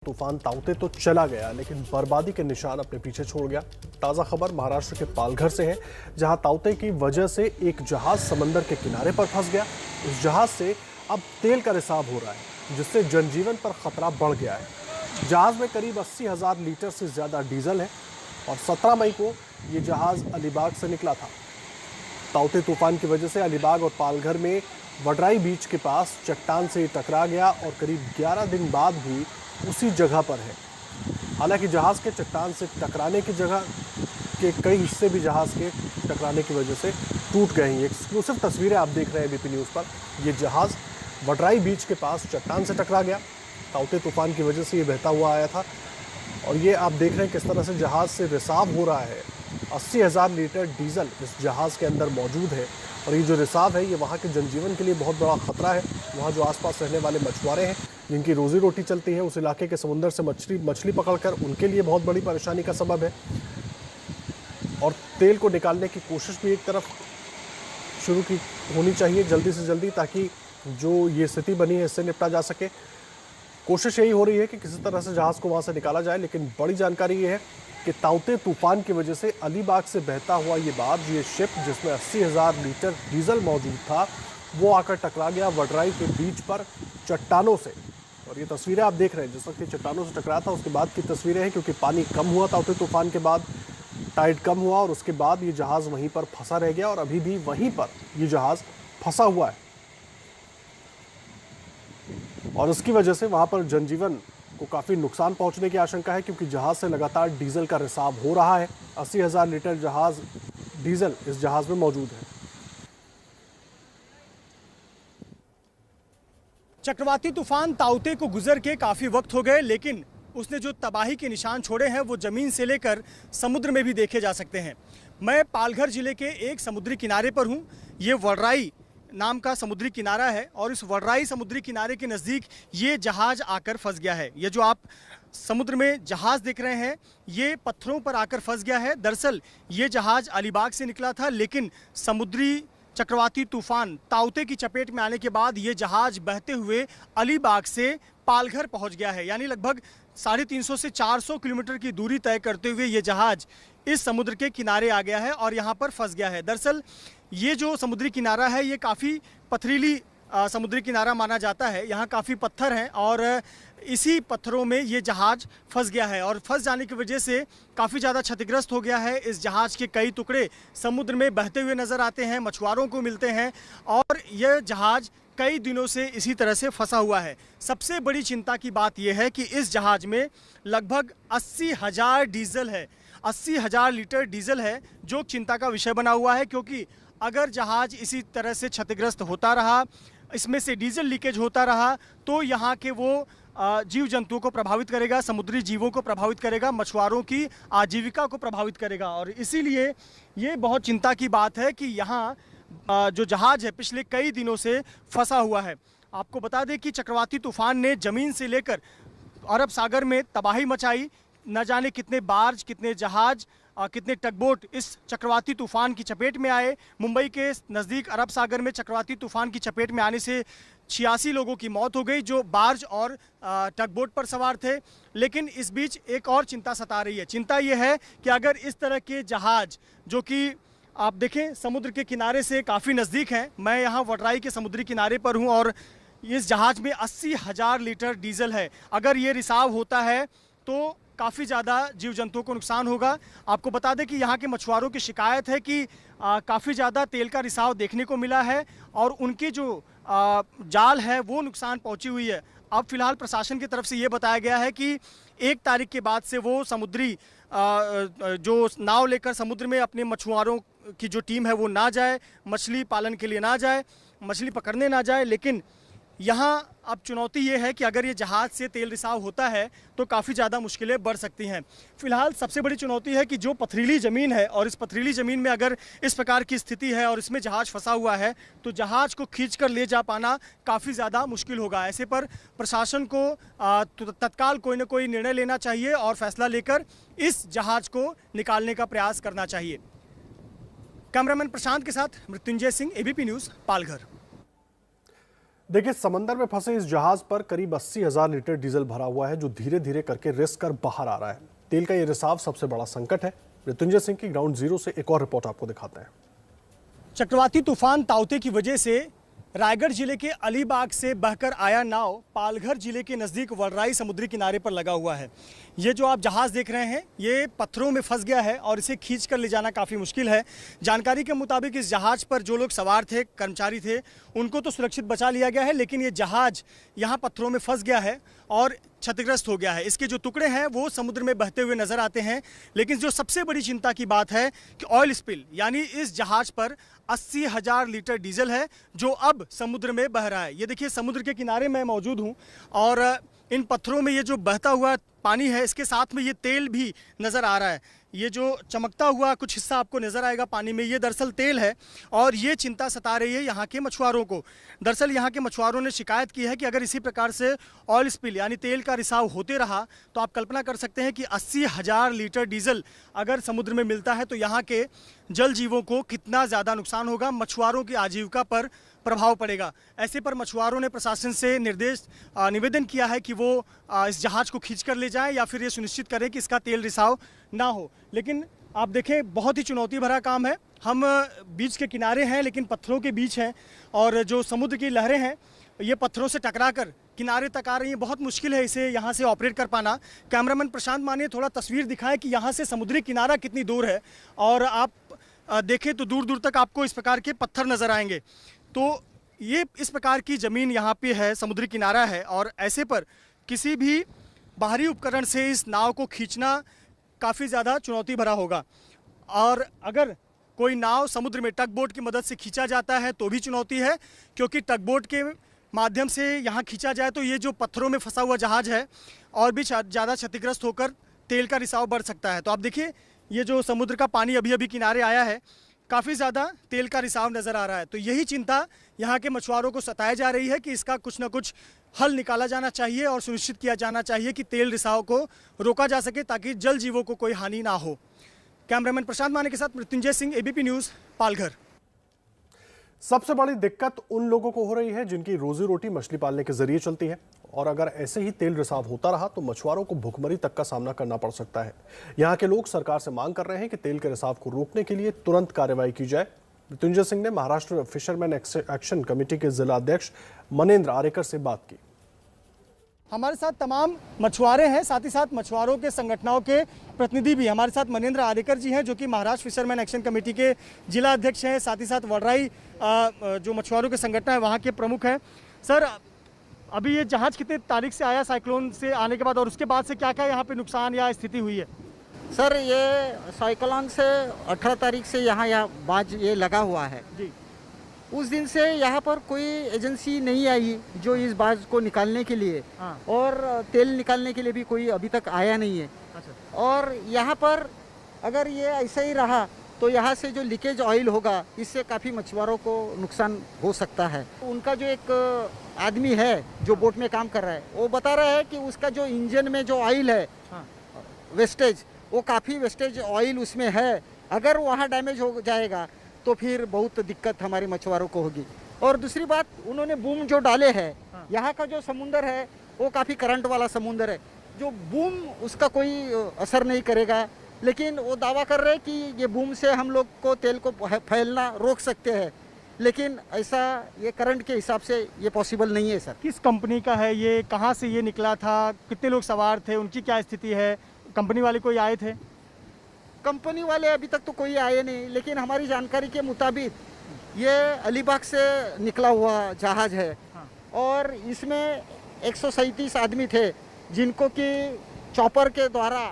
तूफान ताउते तो चला गया लेकिन बर्बादी के निशान अपने पीछे छोड़ गया। ताज़ा खबर महाराष्ट्र के पालघर से है, जहां ताउते की वजह से एक जहाज समंदर के किनारे पर फंस गया। इस जहाज से अब तेल का रिसाव हो रहा है, जिससे जनजीवन पर खतरा बढ़ गया है। जहाज में करीब 80,000 लीटर से ज्यादा डीजल है और 17 मई को ये जहाज अलीबाग से निकला था। ताउते तूफान की वजह से अलीबाग और पालघर में वडराई बीच के पास चट्टान से टकरा गया और करीब 11 दिन बाद भी उसी जगह पर है। हालांकि जहाज के चट्टान से टकराने की जगह के कई हिस्से भी जहाज के टकराने की वजह से टूट गए हैं। एक्सक्लूसिव तस्वीरें आप देख रहे हैं एबीपी न्यूज़ पर। यह जहाज वडराई बीच के पास चट्टान से टकरा गया। ताउते तूफान की वजह से ये बहता हुआ आया था और ये आप देख रहे हैं किस तरह से जहाज से रिसाव हो रहा है। 80,000 लीटर डीजल इस जहाज के अंदर मौजूद है और ये जो रिसाव है ये वहाँ के जनजीवन के लिए बहुत बड़ा खतरा है। वहाँ जो आसपास रहने वाले मछुआरे हैं, जिनकी रोजी रोटी चलती है, उस इलाके के समुद्र से मछली पकड़कर उनके लिए बहुत बड़ी परेशानी का सबब है। और तेल को निकालने की कोशिश भी एक तरफ शुरू की होनी चाहिए जल्दी से जल्दी, ताकि जो ये स्थिति बनी है इससे निपटा जा सके। कोशिश यही हो रही है कि किसी तरह से जहाज़ को वहाँ से निकाला जाए, लेकिन बड़ी जानकारी ये है कि ताउते तूफान की वजह से अलीबाग से बहता हुआ ये बार्ज, ये शिप जिसमें 80,000 लीटर डीजल मौजूद था, वो आकर टकरा गया वडराई के बीच पर चट्टानों से। और ये तस्वीरें आप देख रहे हैं, जिस वक्त ये चट्टानों से टकराया था उसके बाद की तस्वीरें हैं, क्योंकि पानी कम हुआ ताउते तूफान के बाद, टाइड कम हुआ और उसके बाद ये जहाज़ वहीं पर फंसा रह गया और अभी भी वहीं पर ये जहाज़ फंसा हुआ है। और इसकी वजह से वहाँ पर जनजीवन को काफ़ी नुकसान पहुंचने की आशंका है, क्योंकि जहाज से लगातार डीजल का रिसाव हो रहा है। 80,000 लीटर डीजल इस जहाज में मौजूद है। चक्रवाती तूफान ताउते को गुजर के काफ़ी वक्त हो गए, लेकिन उसने जो तबाही के निशान छोड़े हैं वो ज़मीन से लेकर समुद्र में भी देखे जा सकते हैं। मैं पालघर जिले के एक समुद्री किनारे पर हूँ। ये वडराई नाम का समुद्री किनारा है और इस वडराई समुद्री किनारे के नज़दीक ये जहाज़ आकर फंस गया है। ये जो आप समुद्र में जहाज़ देख रहे हैं ये पत्थरों पर आकर फंस गया है। दरअसल ये जहाज़ अलीबाग से निकला था, लेकिन समुद्री चक्रवाती तूफान ताउते की चपेट में आने के बाद ये जहाज बहते हुए अलीबाग से पालघर पहुंच गया है। यानी लगभग 350 से 400 किलोमीटर की दूरी तय करते हुए ये जहाज इस समुद्र के किनारे आ गया है और यहाँ पर फंस गया है। दरअसल ये जो समुद्री किनारा है ये काफ़ी पथरीली समुद्री किनारा माना जाता है। यहाँ काफ़ी पत्थर हैं और इसी पत्थरों में ये जहाज़ फंस गया है और फंस जाने की वजह से काफ़ी ज़्यादा क्षतिग्रस्त हो गया है। इस जहाज़ के कई टुकड़े समुद्र में बहते हुए नज़र आते हैं, मछुआरों को मिलते हैं और यह जहाज़ कई दिनों से इसी तरह से फंसा हुआ है। सबसे बड़ी चिंता की बात यह है कि इस जहाज़ में लगभग 80,000 डीजल है, 80,000 लीटर डीजल है, जो चिंता का विषय बना हुआ है। क्योंकि अगर जहाज़ इसी तरह से क्षतिग्रस्त होता रहा, इसमें से डीजल लीकेज होता रहा, तो यहाँ के वो जीव जंतुओं को प्रभावित करेगा, समुद्री जीवों को प्रभावित करेगा, मछुआरों की आजीविका को प्रभावित करेगा। और इसीलिए ये बहुत चिंता की बात है कि यहाँ जो जहाज़ है पिछले कई दिनों से फंसा हुआ है। आपको बता दें कि चक्रवाती तूफान ने ज़मीन से लेकर अरब सागर में तबाही मचाई। न जाने कितने बार्ज, कितने जहाज़, कितने टगबोट इस चक्रवाती तूफान की चपेट में आए। मुंबई के नज़दीक अरब सागर में चक्रवाती तूफान की चपेट में आने से 86 लोगों की मौत हो गई, जो बार्ज और टगबोट पर सवार थे। लेकिन इस बीच एक और चिंता सता रही है। चिंता यह है कि अगर इस तरह के जहाज़, जो कि आप देखें समुद्र के किनारे से काफ़ी नज़दीक हैं, मैं यहाँ वडराई के समुद्री किनारे पर हूँ और इस जहाज़ में 80,000 लीटर डीजल है। अगर ये रिसाव होता है तो काफ़ी ज़्यादा जीव जंतुओं को नुकसान होगा। आपको बता दें कि यहाँ के मछुआरों की शिकायत है कि काफ़ी ज़्यादा तेल का रिसाव देखने को मिला है और उनकी जो जाल है वो नुकसान पहुँची हुई है। अब फिलहाल प्रशासन की तरफ से ये बताया गया है कि 1 तारीख के बाद से वो समुद्री जो नाव लेकर समुद्र में अपने मछुआरों की जो टीम है वो ना जाए, मछली पालन के लिए ना जाए, मछली पकड़ने ना जाए। लेकिन यहाँ अब चुनौती ये है कि अगर ये जहाज़ से तेल रिसाव होता है तो काफ़ी ज़्यादा मुश्किलें बढ़ सकती हैं। फिलहाल सबसे बड़ी चुनौती है कि जो पथरीली ज़मीन है और इस पथरीली ज़मीन में अगर इस प्रकार की स्थिति है और इसमें जहाज़ फंसा हुआ है तो जहाज़ को खींचकर ले जा पाना काफ़ी ज़्यादा मुश्किल होगा। ऐसे पर प्रशासन को तत्काल कोई ना कोई निर्णय लेना चाहिए और फैसला लेकर इस जहाज़ को निकालने का प्रयास करना चाहिए। कैमरामैन प्रशांत के साथ मृत्युंजय सिंह, एबीपी न्यूज़, पालघर। देखिए, समंदर में फंसे इस जहाज पर करीब 80,000 लीटर डीजल भरा हुआ है, जो धीरे धीरे करके रिस कर बाहर आ रहा है। तेल का ये रिसाव सबसे बड़ा संकट है। मृत्युंजय सिंह की ग्राउंड जीरो से एक और रिपोर्ट आपको दिखाते हैं। चक्रवाती तूफान ताउते की वजह से रायगढ़ जिले के अलीबाग से बहकर आया नाव पालघर जिले के नज़दीक वलराई समुद्री किनारे पर लगा हुआ है। ये जो आप जहाज़ देख रहे हैं, ये पत्थरों में फंस गया है और इसे खींच कर ले जाना काफ़ी मुश्किल है। जानकारी के मुताबिक इस जहाज़ पर जो लोग सवार थे, कर्मचारी थे, उनको तो सुरक्षित बचा लिया गया है, लेकिन ये जहाज़ यहाँ पत्थरों में फंस गया है और क्षतिग्रस्त हो गया है। इसके जो टुकड़े हैं वो समुद्र में बहते हुए नजर आते हैं। लेकिन जो सबसे बड़ी चिंता की बात है कि ऑयल स्पिल, यानी इस जहाज पर 80,000 लीटर डीजल है जो अब समुद्र में बह रहा है। ये देखिए, समुद्र के किनारे मैं मौजूद हूँ और इन पत्थरों में ये जो बहता हुआ पानी है, इसके साथ में ये तेल भी नज़र आ रहा है। ये जो चमकता हुआ कुछ हिस्सा आपको नज़र आएगा पानी में, ये दरअसल तेल है और ये चिंता सता रही है यहाँ के मछुआरों को। दरअसल यहाँ के मछुआरों ने शिकायत की है कि अगर इसी प्रकार से ऑयल स्पिल यानी तेल का रिसाव होते रहा तो आप कल्पना कर सकते हैं कि 80,000 लीटर डीजल अगर समुद्र में मिलता है तो यहाँ के जल जीवों को कितना ज़्यादा नुकसान होगा, मछुआरों की आजीविका पर प्रभाव पड़ेगा। ऐसे पर मछुआरों ने प्रशासन से निवेदन किया है कि वो इस जहाज़ को खींच कर ले जाएं या फिर ये सुनिश्चित करें कि इसका तेल रिसाव ना हो। लेकिन आप देखें, बहुत ही चुनौती भरा काम है। हम बीच के किनारे हैं लेकिन पत्थरों के बीच हैं और जो समुद्र की लहरें हैं ये पत्थरों से टकरा कर किनारे तक आ रही है। बहुत मुश्किल है इसे यहाँ से ऑपरेट कर पाना। कैमरामैन प्रशांत मानिए थोड़ा तस्वीर दिखाएं कि यहाँ से समुद्री किनारा कितनी दूर है और आप देखें तो दूर दूर तक आपको इस प्रकार के पत्थर नज़र आएंगे। तो ये इस प्रकार की ज़मीन यहाँ पे है, समुद्री किनारा है और ऐसे पर किसी भी बाहरी उपकरण से इस नाव को खींचना काफ़ी ज़्यादा चुनौती भरा होगा। और अगर कोई नाव समुद्र में टग बोट की मदद से खींचा जाता है तो भी चुनौती है, क्योंकि टग बोट के माध्यम से यहाँ खींचा जाए तो ये जो पत्थरों में फंसा हुआ जहाज़ है और भी ज़्यादा क्षतिग्रस्त होकर तेल का रिसाव बढ़ सकता है। तो आप देखिए, ये जो समुद्र का पानी अभी अभी किनारे आया है, काफ़ी ज़्यादा तेल का रिसाव नज़र आ रहा है। तो यही चिंता यहाँ के मछुआरों को सताई जा रही है कि इसका कुछ ना कुछ हल निकाला जाना चाहिए और सुनिश्चित किया जाना चाहिए कि तेल रिसाव को रोका जा सके ताकि जल जीवों को कोई हानि ना हो। कैमरामैन प्रशांत माने के साथ मृत्युंजय सिंह, एबीपी न्यूज़, पालघर। सबसे बड़ी दिक्कत उन लोगों को हो रही है जिनकी रोजी रोटी मछली पालने के जरिए चलती है और अगर ऐसे ही तेल रिसाव होता रहा तो मछुआरों को भुखमरी तक का सामना करना पड़ सकता है। यहाँ के लोग सरकार से मांग कर रहे हैं कि तेल के रिसाव को रोकने के लिए तुरंत कार्रवाई की जाए। मृत्युंजय सिंह ने महाराष्ट्र फिशरमैन एक्शन कमेटी के जिला अध्यक्ष मनेंद्र आरेकर से बात की। हमारे साथ तमाम मछुआरे हैं, साथ ही साथ मछुआरों के संगठनों के प्रतिनिधि भी हमारे साथ मनेंद्र आरेकर जी हैं जो कि महाराष्ट्र फिशरमैन एक्शन कमेटी के जिला अध्यक्ष हैं, साथ ही साथ वलराई जो मछुआरों के संगठन है वहाँ के प्रमुख हैं। सर, अभी ये जहाज़ कितने तारीख से आया साइक्लोन से आने के बाद, और उसके बाद से क्या क्या यहाँ पे नुकसान या स्थिति हुई है? सर, ये साइक्लोन से 18 तारीख से यहाँ बाज ये लगा हुआ है जी। उस दिन से यहाँ पर कोई एजेंसी नहीं आई जो इस बाज को निकालने के लिए, और तेल निकालने के लिए भी कोई अभी तक आया नहीं है। अच्छा। और यहाँ पर अगर ये ऐसा ही रहा तो यहाँ से जो लीकेज ऑयल होगा इससे काफ़ी मछुआरों को नुकसान हो सकता है। उनका जो एक आदमी है जो बोट में काम कर रहा है, वो बता रहा है कि उसका जो इंजन में जो ऑयल है वेस्टेज, वो काफ़ी वेस्टेज ऑयल उसमें है। अगर वहाँ डैमेज हो जाएगा तो फिर बहुत दिक्कत हमारे मछुआरों को होगी। और दूसरी बात, उन्होंने बूम जो डाले हैं, यहाँ का जो समुंदर है वो काफ़ी करंट वाला समुंदर है, जो बूम उसका कोई असर नहीं करेगा। लेकिन वो दावा कर रहे हैं कि ये बूम से हम लोग को तेल को फैलना रोक सकते हैं, लेकिन ऐसा ये करंट के हिसाब से ये पॉसिबल नहीं है। सर, किस कंपनी का है ये, कहाँ से ये निकला था, कितने लोग सवार थे, उनकी क्या स्थिति है, कंपनी वाले कोई आए थे? कंपनी वाले अभी तक तो कोई आए नहीं, लेकिन हमारी जानकारी के मुताबिक ये अलीबाग से निकला हुआ जहाज़ है और इसमें 137 आदमी थे जिनको कि चॉपर के द्वारा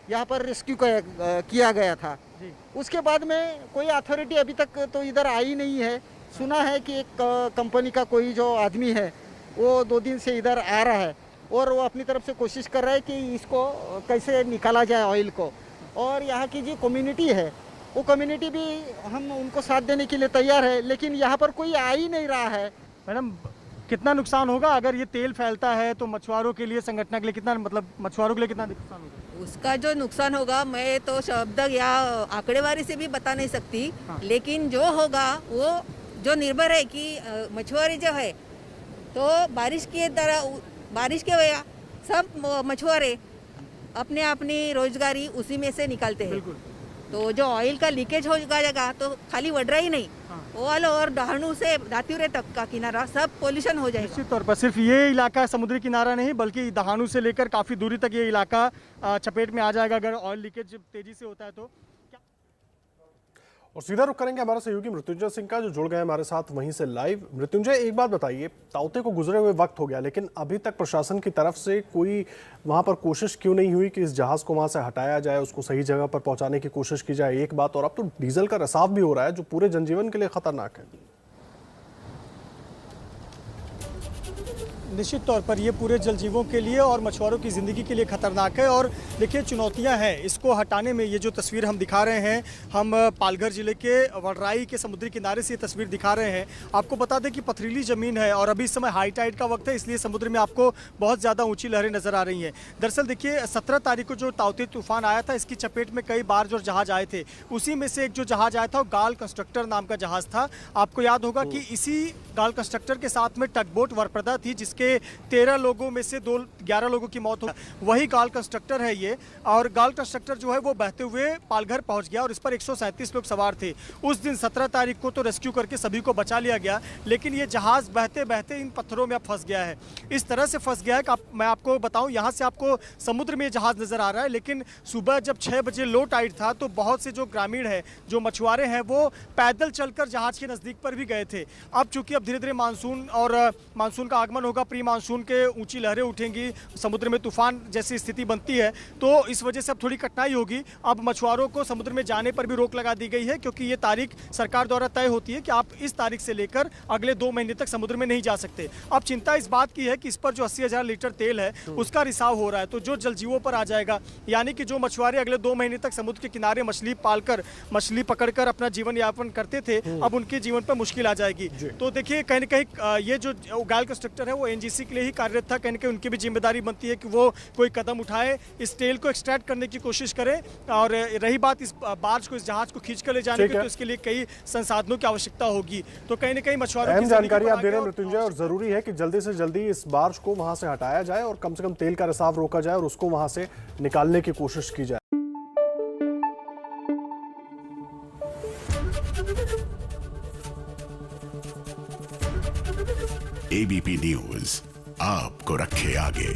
यहाँ पर रेस्क्यू किया गया था जी। उसके बाद में कोई अथॉरिटी अभी तक तो इधर आई नहीं है। सुना है कि एक कंपनी का कोई जो आदमी है वो 2 दिन से इधर आ रहा है और वो अपनी तरफ से कोशिश कर रहा है कि इसको कैसे निकाला जाए ऑयल को। और यहाँ की जो कम्युनिटी है वो कम्युनिटी भी हम उनको साथ देने के लिए तैयार है, लेकिन यहाँ पर कोई आ ही नहीं रहा है। मैडम, कितना नुकसान होगा अगर ये तेल फैलता है तो मछुआरों के लिए, संगठन के लिए कितना, मतलब मछुआरों के लिए कितना नुकसान होगा? उसका जो नुकसान होगा मैं तो शब्द या आंकड़ेवारी से भी बता नहीं सकती। लेकिन जो होगा वो जो निर्भर है कि मछुआरे जो है तो बारिश के वजह सब मछुआरे अपने अपनी रोजगारी उसी में से निकालते हैं। तो जो ऑयल का लीकेज हो जाएगा तो खाली वडरा ही नहीं, ऑल और डहाणू से दातिवरे तक का किनारा सब पोल्यूशन हो जाएगा। निश्चित तौर पर सिर्फ ये इलाका समुद्री किनारा नहीं बल्कि दहानू से लेकर काफ़ी दूरी तक ये इलाका चपेट में आ जाएगा अगर ऑयल लीकेज तेजी से होता है तो। और सीधा रुख करेंगे हमारे सहयोगी मृत्युंजय सिंह का, जो जुड़ गए हमारे साथ वहीं से लाइव। मृत्युंजय, एक बात बताइए, ताउते को गुजरे हुए वक्त हो गया लेकिन अभी तक प्रशासन की तरफ से कोई वहां पर कोशिश क्यों नहीं हुई कि इस जहाज को वहां से हटाया जाए, उसको सही जगह पर पहुंचाने की कोशिश की जाए? एक बात, और अब तो डीजल का रिसाव भी हो रहा है जो पूरे जनजीवन के लिए खतरनाक है। निश्चित तौर पर ये पूरे जलजीवों के लिए और मछुआरों की ज़िंदगी के लिए खतरनाक है। और देखिए चुनौतियां हैं इसको हटाने में। ये जो तस्वीर हम दिखा रहे हैं, हम पालघर जिले के वडराई के समुद्री किनारे से ये तस्वीर दिखा रहे हैं। आपको बता दें कि पथरीली ज़मीन है और अभी इस समय हाई टाइड का वक्त है, इसलिए समुद्र में आपको बहुत ज़्यादा ऊँची लहरें नज़र आ रही हैं। दरअसल देखिए 17 तारीख को जो ताउते तूफान आया था, इसकी चपेट में कई बार जो जहाज़ आए थे, उसी में से एक जो जहाज़ आया था वो गाल कंस्ट्रक्टर नाम का जहाज़ था। आपको याद होगा कि इसी गाल कंस्ट्रक्टर के साथ में टगबोट वरप्रदा थी जिसके 13 लोगों में से 11 लोगों की मौत हो, वही गाल कंस्ट्रक्टर है ये। और गाल कंस्ट्रक्टर जो है वो बहते हुए पालघर पहुंच गया और इस पर 137 लोग सवार थे। उस दिन 17 तारीख को तो रेस्क्यू करके सभी को बचा लिया गया, लेकिन ये जहाज बहते बहते इन पत्थरों में अब फंस गया है। इस तरह से फंस गया है कि मैं आपको बताऊं, यहाँ से आपको समुद्र में जहाज नजर आ रहा है, लेकिन सुबह जब 6 बजे लो टाइड था तो बहुत से जो ग्रामीण है, जो मछुआरे हैं, वो पैदल चलकर जहाज के नजदीक पर भी गए थे। अब चूंकि अब धीरे धीरे मानसून और मानसून का आगमन होगा, प्री मानसून के ऊंची लहरें उठेंगी, समुद्र में तूफान जैसी स्थिति बनती है, तो इस वजह से अब थोड़ी कठिनाई होगी। अब मछुआरों को समुद्र में जाने पर भी रोक लगा दी गई है, क्योंकि ये तारीख सरकार द्वारा तय होती है कि आप इस तारीख से लेकर अगले 2 महीने तक समुद्र में नहीं जा सकते। अब चिंता इस बात की है कि इस पर जो 80,000 लीटर तेल है उसका रिसाव हो रहा है, तो जो जलजीवों पर आ जाएगा, यानी कि जो मछुआरे अगले 2 महीने तक समुद्र के किनारे मछली पालकर, मछली पकड़कर अपना जीवन यापन करते थे, अब उनके जीवन पर मुश्किल आ जाएगी। तो देखिए कहीं न कहीं ये जो गाल कंस्ट्रक्टर है वो एनजीसी के लिए ही कार्यरत था, कहीं न कहीं उनकी भी जिम्मेदारी बनती है कि वो कोई कदम उठाए, इस तेल को एक्सट्रैक्ट करने की कोशिश करें। और रही बात इस बार्ज को, इस जहाज को खींच कर ले जाने की, तो इसके लिए कई संसाधनों की आवश्यकता होगी। तो कहीं न कहीं मछुआरों की जानकारी आप दे रहे हैं मृत्युंजय, और जरूरी है कि जल्दी से जल्दी इस बार्ज को वहां से हटाया जाए और कम से कम तेल का रिसाव रोका जाए और उसको वहां से निकालने की कोशिश की जाए। एबीपी न्यूज आपको रखे आगे।